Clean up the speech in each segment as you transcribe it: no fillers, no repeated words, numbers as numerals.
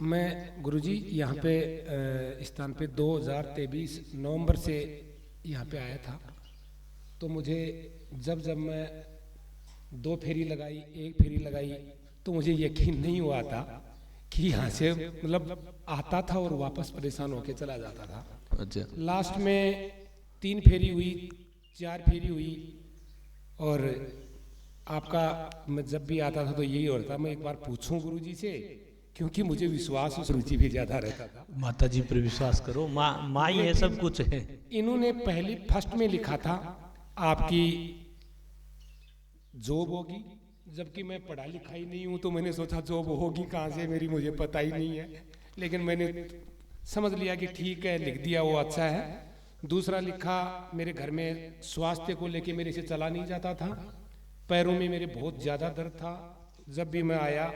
मैं गुरुजी यहाँ पे स्थान पे 2023 नवंबर से यहाँ पे आया था। तो मुझे जब जब मैं 2 फेरी लगाई, 1 फेरी लगाई, तो मुझे यकीन नहीं हुआ था कि यहाँ से मतलब आता था और वापस परेशान होके चला जाता था। अच्छा। लास्ट में 3 फेरी हुई, 4 फेरी हुई, और आपका मैं जब भी आता था तो यही होता था, मैं एक बार पूछूं गुरुजी से, क्योंकि मुझे विश्वास उस रुचि भी ज्यादा रहता था। माता जी पर विश्वास करो, माँ ही है, सब कुछ है। इन्होंने पहली फर्स्ट में लिखा था आपकी जॉब होगी, जबकि मैं पढ़ा लिखा ही नहीं हूं, तो मैंने सोचा जॉब होगी कहाँ से मेरी, मुझे पता ही नहीं है। लेकिन मैंने समझ लिया कि ठीक है, लिख दिया वो अच्छा है। दूसरा लिखा मेरे घर में स्वास्थ्य को लेके मेरे से चला नहीं जाता था, पैरों में मेरे बहुत ज़्यादा दर्द था। जब भी मैं आया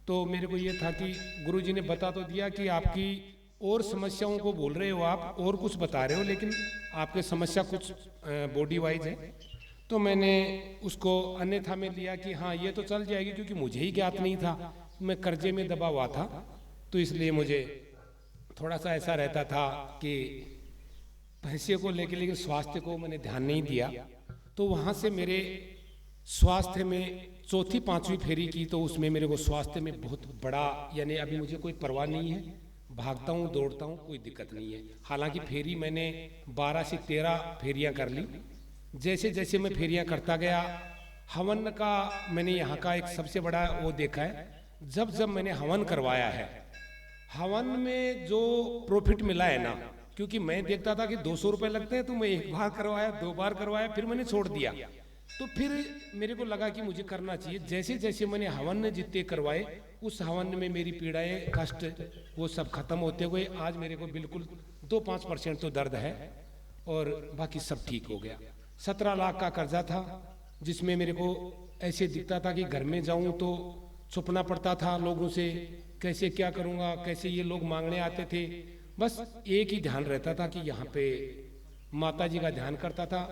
तो मेरे को ये था कि गुरुजी ने बता तो दिया कि आपकी और समस्याओं को बोल रहे हो आप, और कुछ बता रहे हो, लेकिन आपके समस्या कुछ बॉडी वाइज है। तो मैंने उसको अन्यथा में लिया कि हाँ ये तो चल जाएगी, क्योंकि मुझे ही ज्ञात नहीं था, मैं कर्जे में दबा हुआ था, तो इसलिए मुझे थोड़ा सा ऐसा रहता था कि पैसे को लेके, लेकिन स्वास्थ्य को मैंने ध्यान नहीं दिया। तो वहाँ से मेरे स्वास्थ्य में चौथी 5वीं फेरी की, तो उसमें मेरे को स्वास्थ्य में बहुत बड़ा, यानी अभी मुझे कोई परवाह नहीं है, भागता हूँ दौड़ता हूँ, कोई दिक्कत नहीं है। हालांकि फेरी मैंने 12 से 13 फेरियां कर ली। जैसे जैसे मैं फेरियां करता गया, हवन का मैंने यहाँ का एक सबसे बड़ा वो देखा है, जब जब मैंने हवन करवाया है, हवन में जो प्रॉफिट मिला है ना, क्योंकि मैं देखता था कि 200 रुपये लगते हैं, तो मैं 1 बार करवाया, 2 बार करवाया, फिर मैंने छोड़ दिया। तो फिर मेरे को लगा कि मुझे करना चाहिए। जैसे जैसे मैंने हवन जितने करवाए, उस हवन में मेरी पीड़ाएं, कष्ट वो सब खत्म होते हुए आज मेरे को बिल्कुल 2-5% तो दर्द है, और बाकी सब ठीक हो गया। 17 लाख का कर्जा था, जिसमें मेरे को ऐसे दिखता था कि घर में जाऊं तो छुपना पड़ता था लोगों से, कैसे क्या करूंगा, कैसे ये लोग मांगने आते थे। बस एक ही ध्यान रहता था कि यहाँ पे माता जी का ध्यान करता था।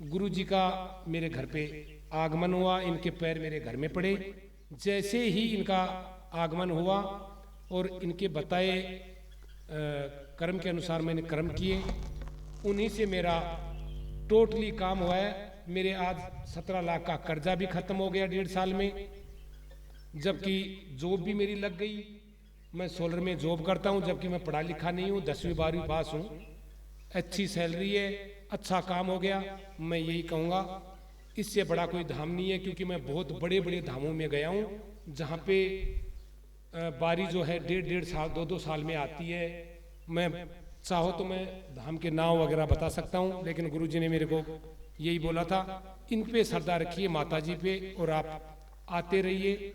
गुरु जी का मेरे घर पे आगमन हुआ, इनके पैर मेरे घर में पड़े। जैसे ही इनका आगमन हुआ और इनके बताए कर्म के अनुसार मैंने कर्म किए, उन्हीं से मेरा टोटली काम हुआ है। मेरे आज 17 लाख का कर्जा भी खत्म हो गया 1.5 साल में, जबकि जॉब भी मेरी लग गई। मैं सोलर में जॉब करता हूं, जबकि मैं पढ़ा लिखा नहीं हूं, 10वीं 12वीं पास हूं, अच्छी सैलरी है, अच्छा काम हो गया। मैं यही कहूँगा, इससे बड़ा कोई धाम नहीं है, क्योंकि मैं बहुत बड़े बड़े धामों में गया हूँ, जहाँ पे बारी जो है 1.5 साल 2-2 साल में आती है। मैं चाहो तो मैं धाम के नाम वगैरह बता सकता हूँ, लेकिन गुरुजी ने मेरे को यही बोला था, इन पे श्रद्धा रखिए माता जी पे, और आप आते रहिए,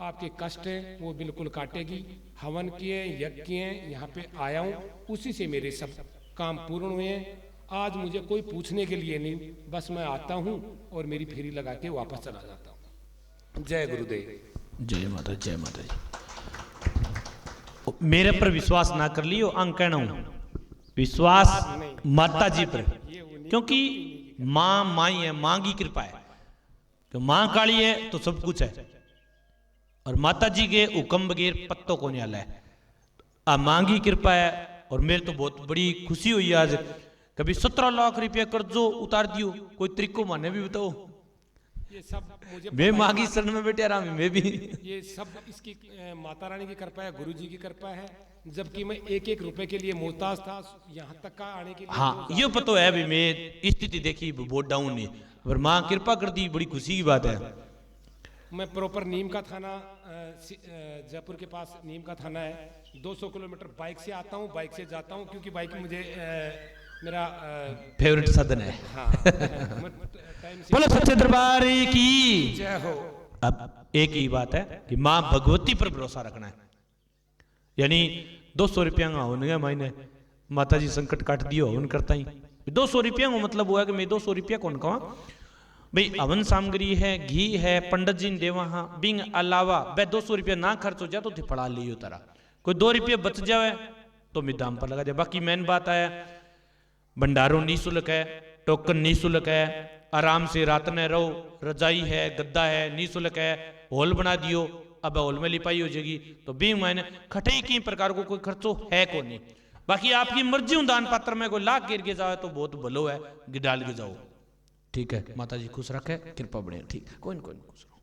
आपके कष्ट हैं वो बिल्कुल काटेगी। हवन किए, यज्ञ किए, यहाँ पे आया हूँ, उसी से मेरे सब काम पूर्ण हुए हैं। आज मुझे कोई पूछने के लिए नहीं, बस मैं आता हूँ और मेरी फेरी लगा के वापस चला जाता हूँ। जय गुरुदेव। जय माता, जय माता जी। मेरे पर विश्वास ना कर लियो, अंग कहना हूं, विश्वास माता जी पर, क्योंकि माँ माई है, माँ की कृपा है। तो माँ काली है तो सब कुछ है, और माता जी के हुक्म बगैर पत्तों को नहीं हला है। माँ की कृपा है, और मेरे तो बहुत बड़ी खुशी हुई आज। कभी 17 लाख रुपया कर्जो उतार दियो, कोई तरीको माने भी बताओ। ये सब मुझे मैं माँ की शरण में बैठे आराम, मैं भी। ये सब इसकी माता रानी की कृपा है, गुरु जी की कृपा है। जबकि मैं 1-1 रुपए के लिए मोहताज था, यहाँ तक का आने के लिए। हाँ, ये पता है भी, मैं स्थिति देखी बहुत डाउन नहीं, पर माँ कृपा कर दी, बड़ी खुशी की बात है। मैं प्रॉपर नीम का थाना, जयपुर के पास नीम का थाना है, 200 किलोमीटर बाइक से आता हूँ, बाइक से जाता हूँ, क्योंकि बाइक मुझे मेरा फेवरेट साधन है। हाँ, बोलो सच्चे दरबार की जय हो। अब एक ही बात है कि माँ भगवती पर भरोसा रखना है, यानी 200 रुपया का होने महीने माता जी संकट काट दियो, हवन करता ही 200 रुपया का मतलब हुआ कि मैं 200 रुपया कौन कहा भाई। हवन सामग्री है, घी है, पंडित जी ने देवा, हाँ, बिंग अलावा वह 200 रुपया ना खर्च हो जाए तो पड़ा लियो तारा, कोई 2 रुपये बच जाए तो मैं दाम पर लगा जाए। बाकी मेन बात है, भंडारों निःशुल्क है, टोकन निःशुल्क है, आराम से रात में रहो, रजाई है, गद्दा है, निःशुल्क है, हॉल बना दियो, अब हॉल में लिपाई हो जाएगी तो भी मैंने खटे की प्रकार को कोई खर्चो है को नहीं। बाकी आपकी मर्जी हूं दान पात्र में कोई लाख गिर के जाए तो बहुत भलो है, डाल के जाओ। ठीक है, माता जी खुश रखे, कृपा बढ़े। ठीक, कोई नहीं खुश रहो।